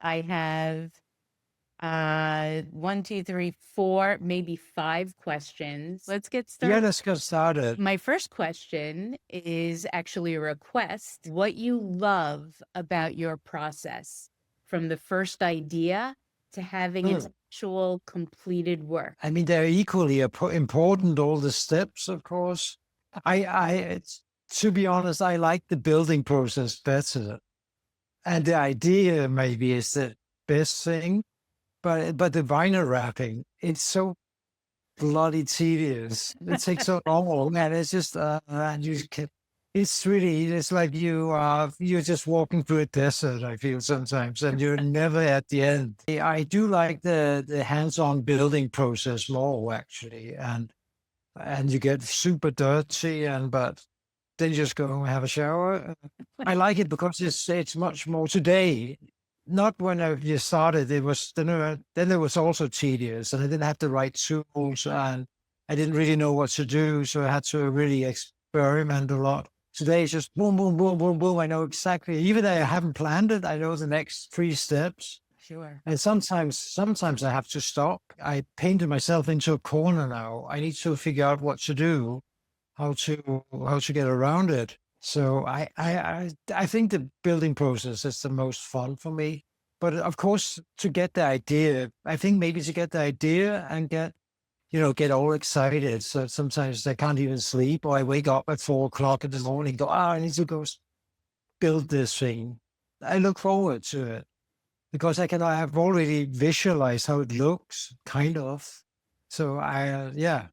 I have 1, 2, 3, 4, maybe 5 questions. Let's get Yeah, started. let's get started. My first question is actually a request. What you love about your process from the first idea to having its actual completed work. I mean, they're equally important, all the steps, of course. To be honest, I like the building process better. And the idea maybe is the best thing, but the vinyl wrapping, it's so bloody tedious. It takes so long, and it's just and it's like you're just walking through a desert. I feel sometimes, and you're never at the end. I do like the hands-on building process more actually, and you get super dirty, but then you just go and have a shower. I like it because it's much more today. Not when I just started, it was then it was also tedious, and I didn't have the right tools, and I didn't really know what to do, so I had to really experiment a lot. Today it's just boom, boom, boom, boom, boom. I know exactly, even though I haven't planned it, I know the next 3 steps. Sure. And sometimes I have to stop. I painted myself into a corner now. I need to figure out what to do, how to get around it. So I think the building process is the most fun for me. But of course, to get the idea, I think maybe to get the idea and get all excited. So sometimes I can't even sleep, or I wake up at 4 o'clock in the morning, go, I need to go build this thing. I look forward to it because I have already visualized how it looks, kind of. So yeah.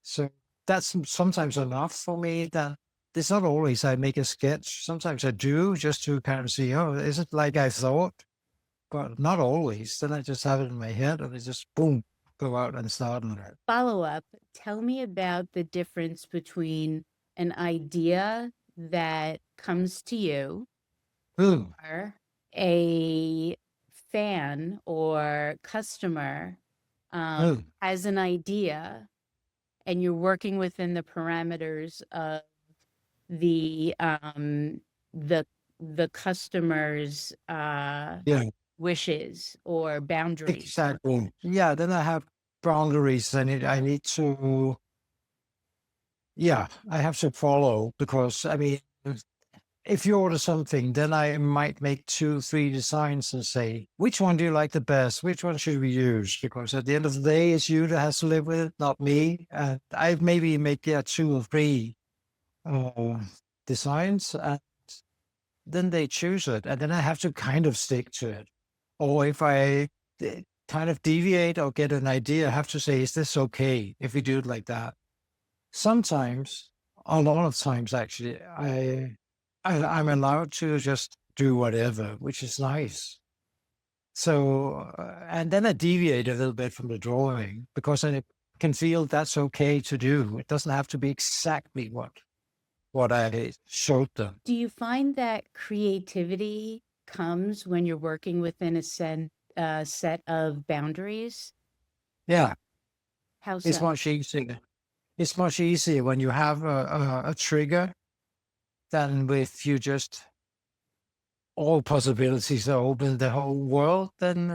So that's sometimes enough for me. That it's not always I make a sketch. Sometimes I do just to kind of see, oh, is it like I thought? But not always. Then I just have it in my head and I just boom, go out and start on it. Follow up, tell me about the difference between an idea that comes to you Boom. or a fan or customer Boom. has an idea and you're working within the parameters of the customer's Yeah, wishes or boundaries. exactly. Yeah, then I have boundaries I need to, yeah, I have to follow because I mean, if you order something, then I might make 2, 3 designs and say, which one do you like the best? Which one should we use? Because at the end of the day, it's you that has to live with it, not me. And I maybe make 2 or 3 uh, designs, and then they choose it. And then I have to kind of stick to it. Or if I kind of deviate or get an idea, I have to say, is this okay if we do it like that? Sometimes, a lot of times actually, I'm allowed to just do whatever, which is nice. So, and then I deviate a little bit from the drawing because I can feel that's okay to do. It doesn't have to be exactly what I showed them. Do you find that creativity comes when you're working within a set of boundaries? Yeah, How it's so? much easier. It's much easier when you have a trigger than with you just all possibilities are open, the whole world, then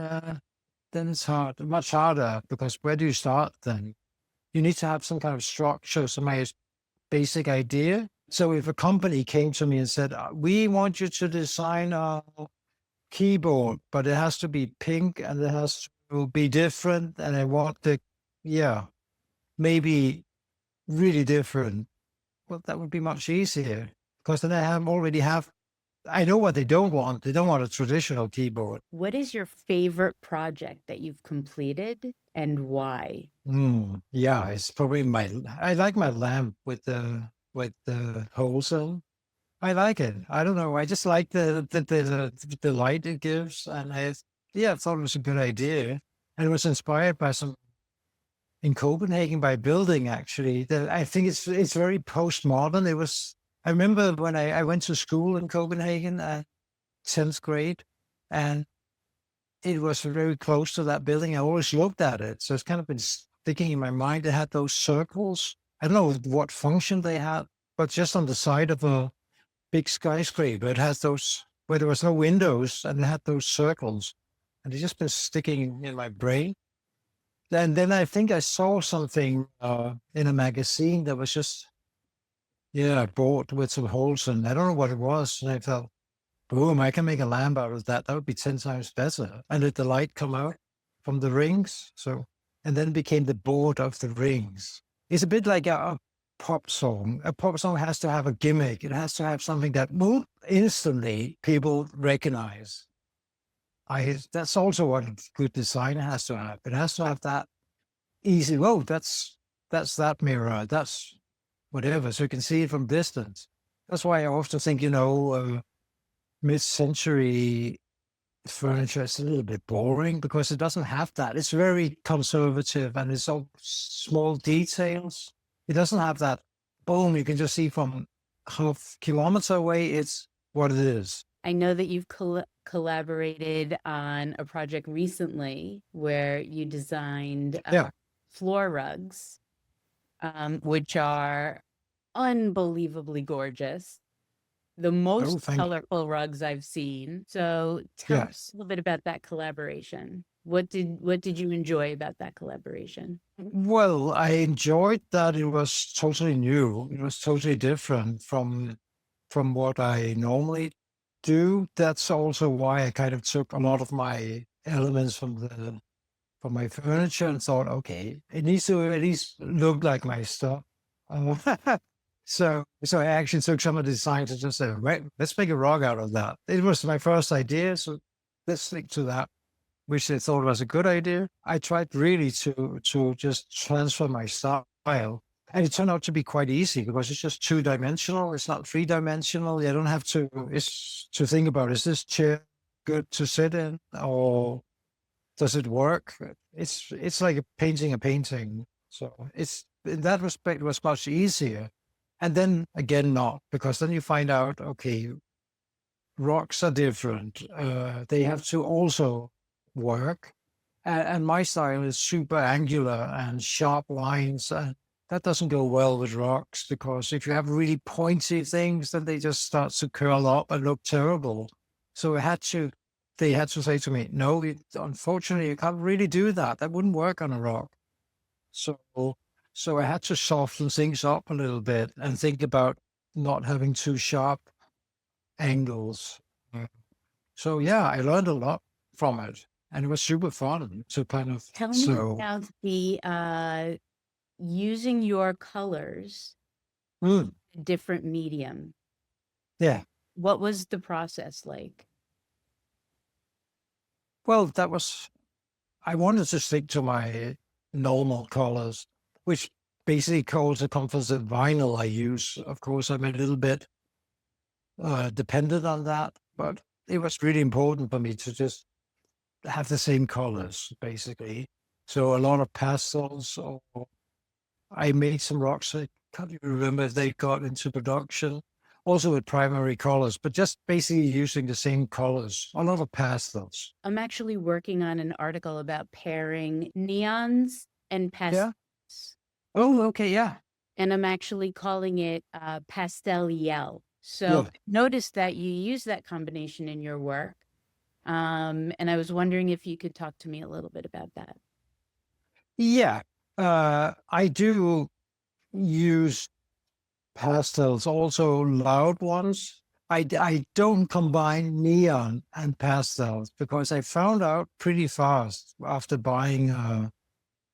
it's much harder because where do you start then? You need to have some kind of structure, some basic idea. So if a company came to me and said, we want you to design a keyboard, but it has to be pink and it has to be different, and I want maybe really different. Well, that would be much easier because then I know what they don't want. They don't want a traditional keyboard. What is your favorite project that you've completed and why? Yeah, it's probably I like my lamp with the holes in. I like it. I don't know. I just like the light it gives, and I thought it was a good idea. And it was inspired by some in Copenhagen by building actually. I think it's very postmodern. It was. I remember when I went to school in Copenhagen at 10th grade, and it was very close to that building. I always looked at it, so it's kind of been sticking in my mind. It had those circles. I don't know what function they had, but just on the side of a big skyscraper, it has those where there was no windows and it had those circles, and it's just been sticking in my brain. And then I think I saw something in a magazine that was just, yeah, I bought with some holes in. I don't know what it was. And I felt, boom, I can make a lamp out of that. That would be 10 times better. And let the light come out from the rings. So, and then it became the board of the rings. It's a bit like a pop song. A pop song has to have a gimmick. It has to have something that will instantly people recognize. That's also what a good design has to have. It has to have that easy. Oh, that's that mirror. That's whatever. So you can see it from distance. That's why I often think, mid-century furniture is a little bit boring because it doesn't have that. It's very conservative and it's all small details. It doesn't have that. Boom! You can just see from half kilometer away. It's what it is. I know that you've collaborated on a project recently where you designed floor rugs, which are unbelievably gorgeous. The most colorful rugs I've seen. So tell us a little bit about that collaboration. What did you enjoy about that collaboration? Well, I enjoyed that it was totally new. It was totally different from what I normally do. That's also why I kind of took a lot of my elements from my furniture and thought, okay, it needs to at least look like my stuff. So I actually took some of the design to just say, right, let's make a rug out of that. It was my first idea, so let's stick to that, which I thought was a good idea. I tried really to just transfer my style, and it turned out to be quite easy because it's just 2-dimensional. It's not 3-dimensional. You don't have to think about, is this chair good to sit in, or does it work? It's like painting a painting. So it's, in that respect, it was much easier. And then again, not, because then you find out, okay, rocks are different. They have to also work. And my style is super angular and sharp lines. And that doesn't go well with rocks, because if you have really pointy things, then they just start to curl up and look terrible. So they had to say to me, no, unfortunately, you can't really do that. That wouldn't work on a rock. So I had to soften things up a little bit and think about not having too sharp angles. So yeah, I learned a lot from it, and it was super fun to kind of. Tell me about the using your colors, different medium. Yeah. What was the process like? Well, I wanted to stick to my normal colors, which basically calls the composite vinyl I use. Of course, I'm a little bit dependent on that, but it was really important for me to just have the same colors, basically. So a lot of pastels, or I made some rocks. I can't even remember if they got into production, also with primary colors, but just basically using the same colors, a lot of pastels. I'm actually working on an article about pairing neons and pastels. Oh, okay, yeah. And I'm actually calling it pastel yell. So notice that you use that combination in your work. And I was wondering if you could talk to me a little bit about that. Yeah, I do use pastels, also loud ones. I don't combine neon and pastels because I found out pretty fast after buying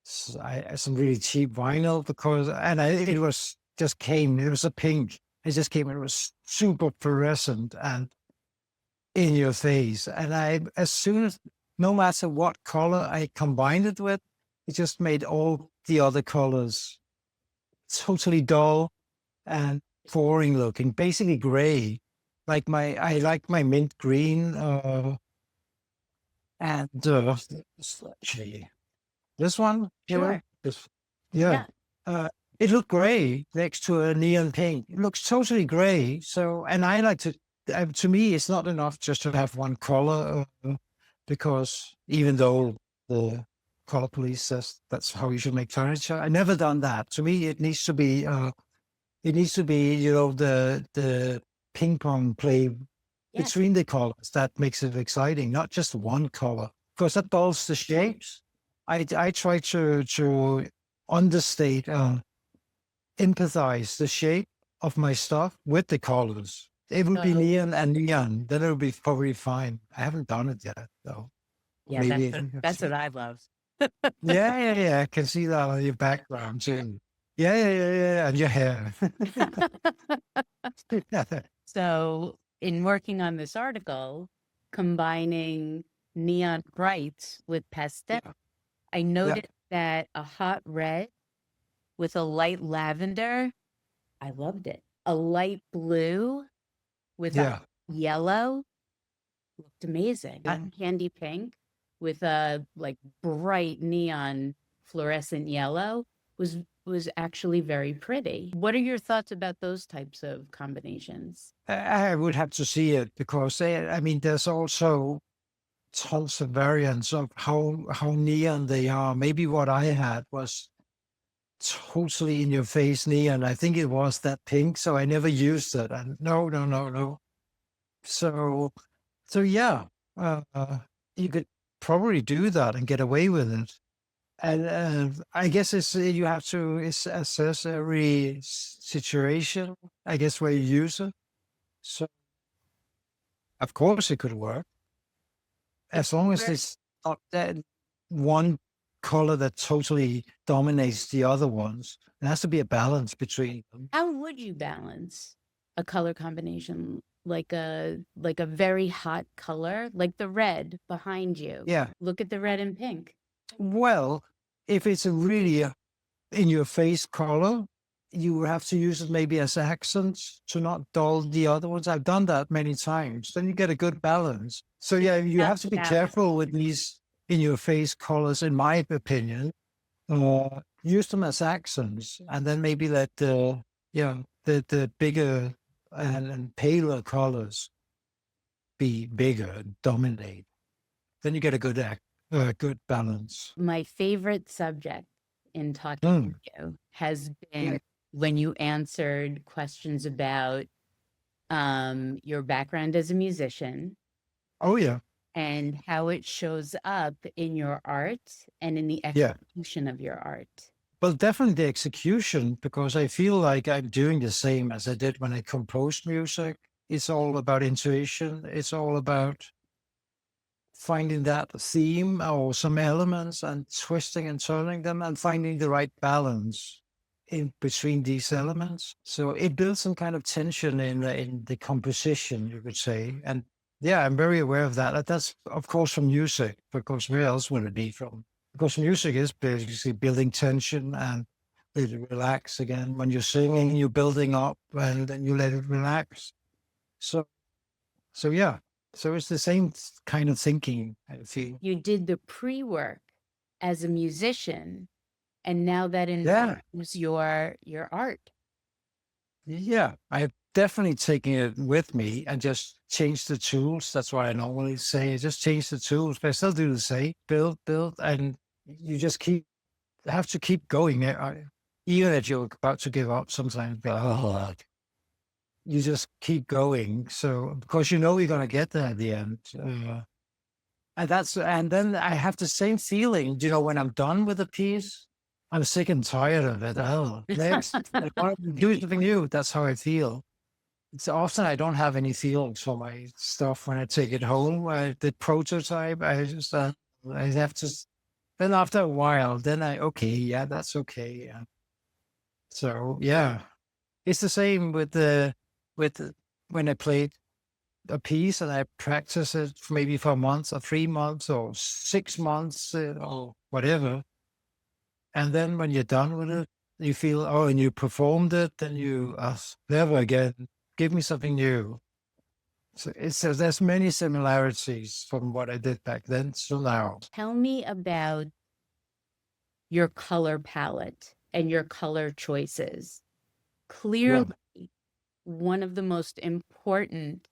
some really cheap vinyl, it was a pink. It just came, it was super fluorescent and in your face. And no matter what color I combined it with, it just made all the other colors totally dull and boring looking, basically gray. I like my mint green, and actually this one, sure. It looked gray next to a neon pink. It looks totally gray. So, and I like to me, it's not enough just to have one color, because even though the color police says that's how you should make furniture, I never done that. To me, it needs to be, the ping pong play Yeah. between the colors that makes it exciting, not just one color, because that dulls the shapes. I try to understate, empathize the shape of my stuff with the colors. It would be So neon and neon, then it would be probably fine. I haven't done it yet, though. yeah, Maybe. that's what I love. Yeah. I can see that on your background too. Yeah. And your hair. So in working on this article, combining neon brights with pastel, I Yeah. noticed that a hot red with a light lavender, I loved it. A light blue with a Yeah. yellow looked amazing. Yeah. A candy pink with a like bright neon fluorescent yellow was actually very pretty. What are your thoughts about those types of combinations? I would have to see it because I mean, there's also tons of variants of how neon they are. Maybe what I had was totally in your face neon. I think it was that pink, so I never used it. And no. So, yeah, you could probably do that and get away with it. And I guess you have to assess every situation, I guess, where you use it. So, of course, it could work as long as it's not that one color that totally dominates the other ones. There has to be a balance between them. How would you balance a color combination like a very hot color, like the red behind you? Yeah. Look at the red and pink. Well, if it's a really in your face color, you have to use it maybe as accents to not dull the other ones. I've done that many times. Then you get a good balance. So yeah, you have to be careful with these in your face colors, in my opinion. Use them as accents, and then maybe let the bigger and paler colors be bigger, dominate. Then you get a good balance. My favorite subject in talking to you has been when you answered questions about your background as a musician Oh yeah. and how it shows up in your art and in the Yeah. execution of your art. Well, definitely the execution, because I feel like I'm doing the same as I did when I composed music. It's all about intuition. It's all about finding that theme or some elements and twisting and turning them and finding the right balance in between these elements. So it builds some kind of tension in the composition, you could say. And yeah, I'm very aware of that. That's of course from music, because where else would it be from? Because music is basically building tension and let it relax again. When you're singing, you're building up and then you let it relax. So yeah. So it's the same kind of thinking, I feel. You did the pre-work as a musician, and now that Yeah. informs your art. Yeah. I've definitely taken it with me and just changed the tools. That's what I normally say. Just change the tools, but I still do the same. Build, and you just have to keep going. Even if you're about to give up sometimes, you just keep going. So because you know you're going to get there at the end. And then I have the same feeling, when I'm done with a piece, I'm sick and tired of it. Oh, next, I want to do something new. That's how I feel. It's often I don't have any feelings for my stuff when I take it home. The prototype, I just, I have to, then after a while, then that's okay. Yeah. So yeah, it's the same with when I played a piece and I practice it maybe for a month or 3 months or 6 months or whatever. And then when you're done with it, you feel, and you performed it, then you never again, give me something new. So there's many similarities from what I did back then to now. Tell me about your color palette and your color choices. Clearly, one of the most important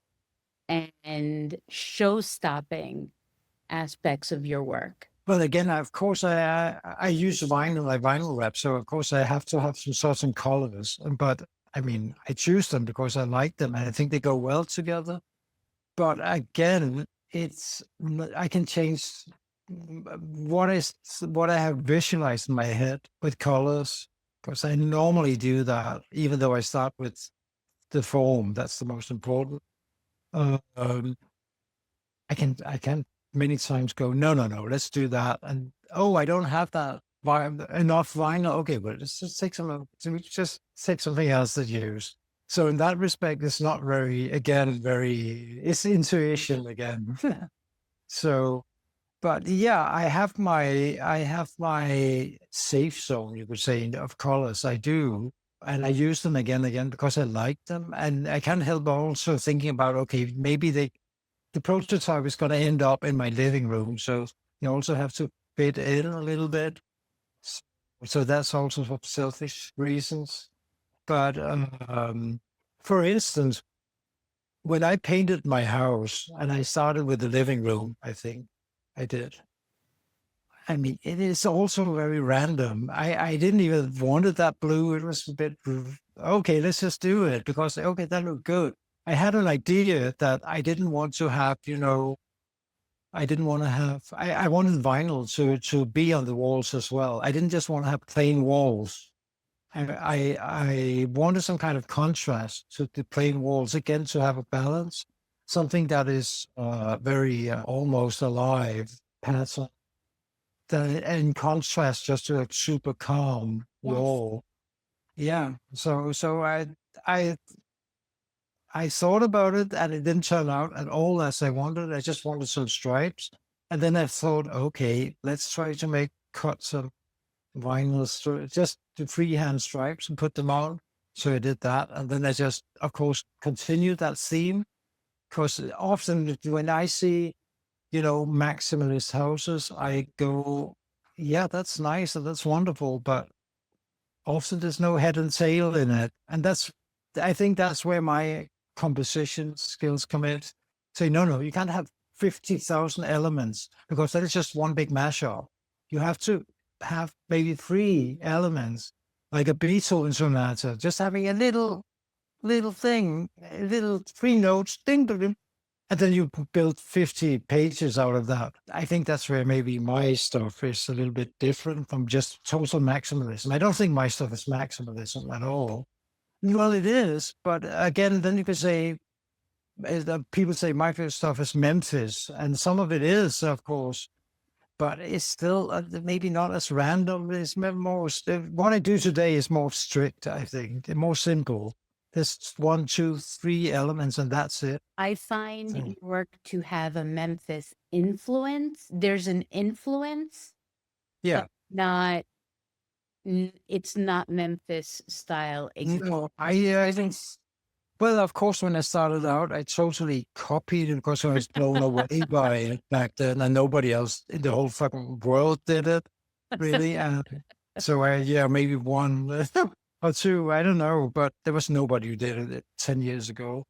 and show-stopping aspects of your work. Well, again, of course, I use vinyl wrap, so of course I have to have some certain colors. But I mean, I choose them because I like them and I think they go well together. But again, I can change what I have visualized in my head with colors, because I normally do that, even though I start with the form. That's the most important. Um, I can many times go, no, no, no, let's do that. And oh, I don't have that enough vinyl. Okay, but let's just take something else to use. So in that respect, it's not it's intuition again. So, but yeah, I have my safe zone, you could say, of colors. I do. And I use them again and again because I like them. And I can't help but also thinking about, okay, maybe the prototype is going to end up in my living room. So you also have to fit in a little bit. So that's also for selfish reasons. But for instance, when I painted my house, and I started with the living room, I think I did. I mean, it is also very random. I didn't even wanted that blue. It was a bit, okay, let's just do it because, okay, that looked good. I had an idea that I didn't want to have, I didn't want to have, I wanted vinyl to be on the walls as well. I didn't just want to have plain walls. I wanted some kind of contrast to the plain walls, again, to have a balance, something that is very almost alive pattern, that in contrast just to a super calm wall. Yeah. So I I thought about it and it didn't turn out at all as I wanted. I just wanted some stripes. And then I thought, okay, let's try to cut some vinyl, just the freehand stripes and put them on. So I did that. And then I just, of course, continued that theme. Because often when I see, maximalist houses, I go, yeah, that's nice and that's wonderful. But often there's no head and tail in it. And I think that's where my composition skills come in. Say, no, no, you can't have 50,000 elements because that is just one big mashup. You have to have maybe 3 elements, like a Beethoven sonata, just having a little thing, a little 3 notes, ding, ding, ding, and then you build 50 pages out of that. I think that's where maybe my stuff is a little bit different from just total maximalism. I don't think my stuff is maximalism at all. Well, it is, but again, then you could say, people say my favorite stuff is Memphis, and some of it is, of course, but it's still maybe not as random. It's more, what I do today is more strict, I think, and more simple. There's 1, 2, 3 elements, and that's it. I find So, your work to have a Memphis influence. There's an influence, yeah. but it's not Memphis style. No, I think, well, of course, when I started out, I totally copied it because I was blown away by it back then, and nobody else in the whole fucking world did it, really. And so maybe 1 or 2, I don't know, but there was nobody who did it 10 years ago.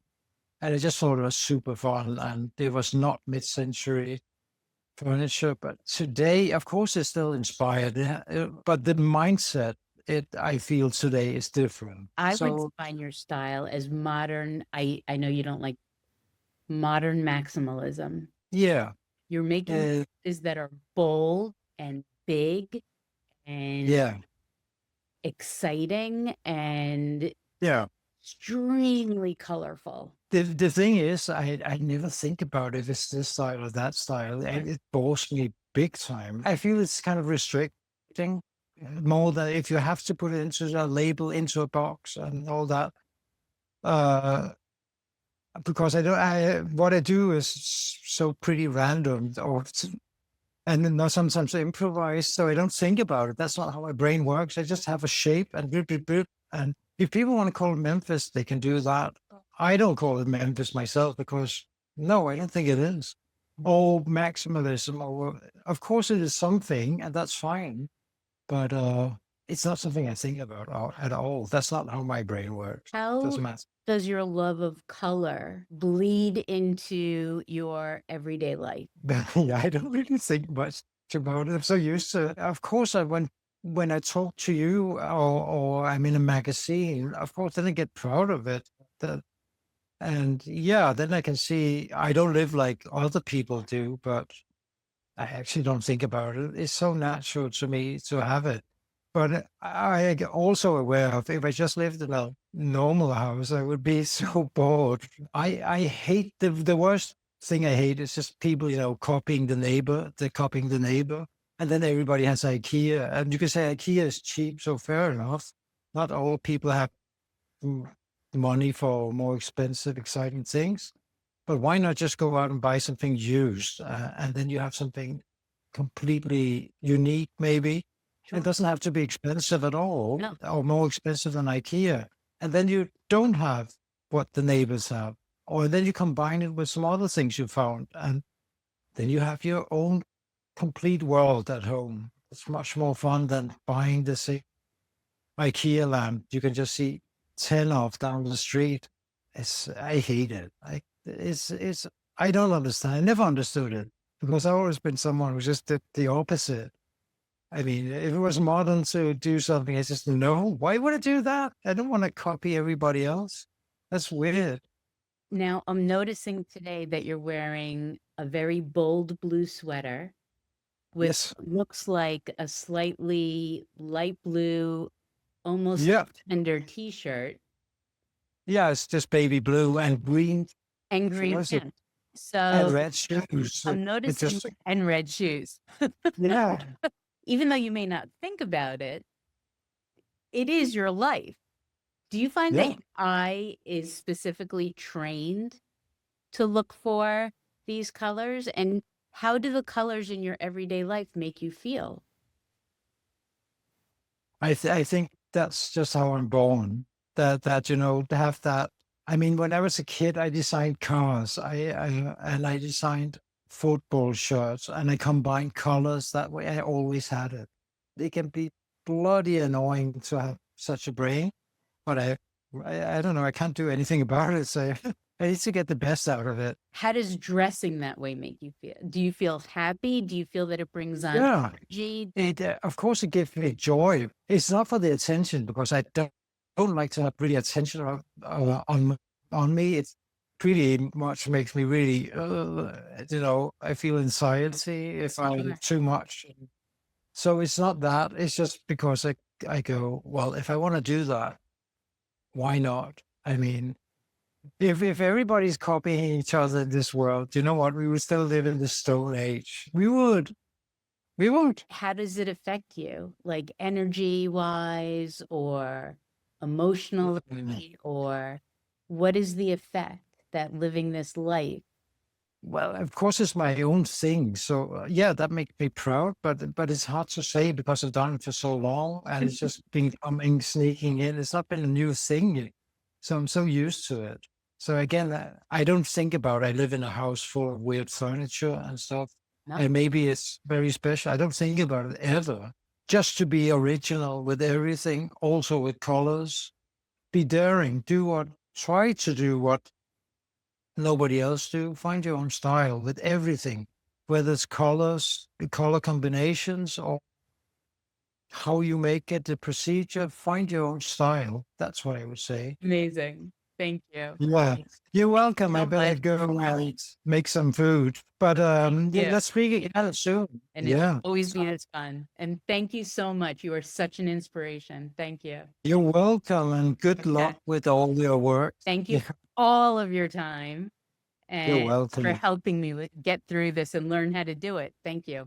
And I just thought it was super fun, and it was not mid-century furniture. But today, of course, it's still inspired, but the mindset, I feel today is different. I would So define your style as modern. I know you don't like modern maximalism. yeah, You're making pieces that are bold and big and yeah, exciting and yeah. extremely colorful. The thing is, I never think about if it's this style or that style, and it bores me big time. I feel it's kind of restricting more than if you have to put it into a label, into a box, and all that. Because what I do is so pretty random, and then sometimes I improvise, so I don't think about it. That's not how my brain works. I just have a shape and boop, boop, boop. And if people want to call it Memphis, they can do that. I don't call it Memphis myself because no, I don't think it is. Or maximalism, or of course it is something, and that's fine. But it's not something I think about at all. That's not how my brain works. How Doesn't matter. does your love of color bleed into your everyday life? Yeah, I don't really think much about it. I'm so used to it. Of course, when I talk to you or I'm in a magazine, of course, then I get proud of it. That And yeah, then I can see I don't live like other people do, but I actually don't think about it. It's so natural to me to have it. But I get also aware of if I just lived in a normal house, I would be so bored. I hate the worst thing I hate is just people, copying the neighbor. They're copying the neighbor. And then everybody has IKEA. And you can say IKEA is cheap, so fair enough. Not all people have mm, money for more expensive, exciting things. But why not just go out and buy something used, and then you have something completely unique, maybe. Sure. It doesn't have to be expensive at all, No. or more expensive than IKEA. And then you don't have what the neighbors have, or then you combine it with some other things you found, and then you have your own complete world at home. It's much more fun than buying the same IKEA lamp you can just see 10 of down the street. I hate it. I don't understand. I never understood it because I've always been someone who just did the opposite. I mean, if it was modern to do something, I just no. Why would I do that? I don't want to copy everybody else. That's weird. Now, I'm noticing today that you're wearing a very bold blue sweater with Yes. what looks like a slightly light blue, almost Yeah. tender t-shirt Yeah. It's just baby blue and green and green was it? pants. And So red shoes. I'm It noticing, just and red shoes. yeah. Even though you may not think about it, it is your life. Do you find that Yeah. your eye is specifically trained to look for these colors? And how do the colors in your everyday life make you feel? I think that's just how I'm born. That to have that. I mean, when I was a kid, I designed cars. I designed football shirts, and I combined colors. That way, I always had it. It can be bloody annoying to have such a brain, but I don't know. I can't do anything about it. So I need to get the best out of it. How does dressing that way make you feel? Do you feel happy? Do you feel that it brings on Yeah. energy? Of course, it gives me joy. It's not for the attention because I don't like to have really attention on me. It's pretty much makes me really, I feel anxiety if I'm Sure. too much. So it's not that. It's just because I go, well, if I want to do that, why not? I mean, if everybody's copying each other in this world, you know what? We would still live in the Stone Age. We would. We would. How does it affect you? Like energy wise or emotionally, or what is the effect that living this life? Well, of course, it's my own thing. So yeah, that makes me proud. But it's hard to say because I've done it for so long, and it's just been coming sneaking in. It's not been a new thing yet. So I'm so used to it. So again, I don't think about. I live in a house full of weird furniture and stuff, No. and maybe it's very special. I don't think about it ever. Just to be original with everything, also with colors. Be daring. Try to do what nobody else do. Find your own style with everything, whether it's colors, the color combinations, or how you make it, the procedure. Find your own style. That's what I would say. Amazing. Thank you. Yeah, you're welcome. I so better much. go and make some food. But yeah, you. let's speak again soon. And Yeah, it's always been as fun. And thank you so much. You are such an inspiration. Thank you. you're welcome, and good luck with all your work. Thank you Yeah, for all of your time you're and for welcome. helping me get through this and learn how to do it. Thank you.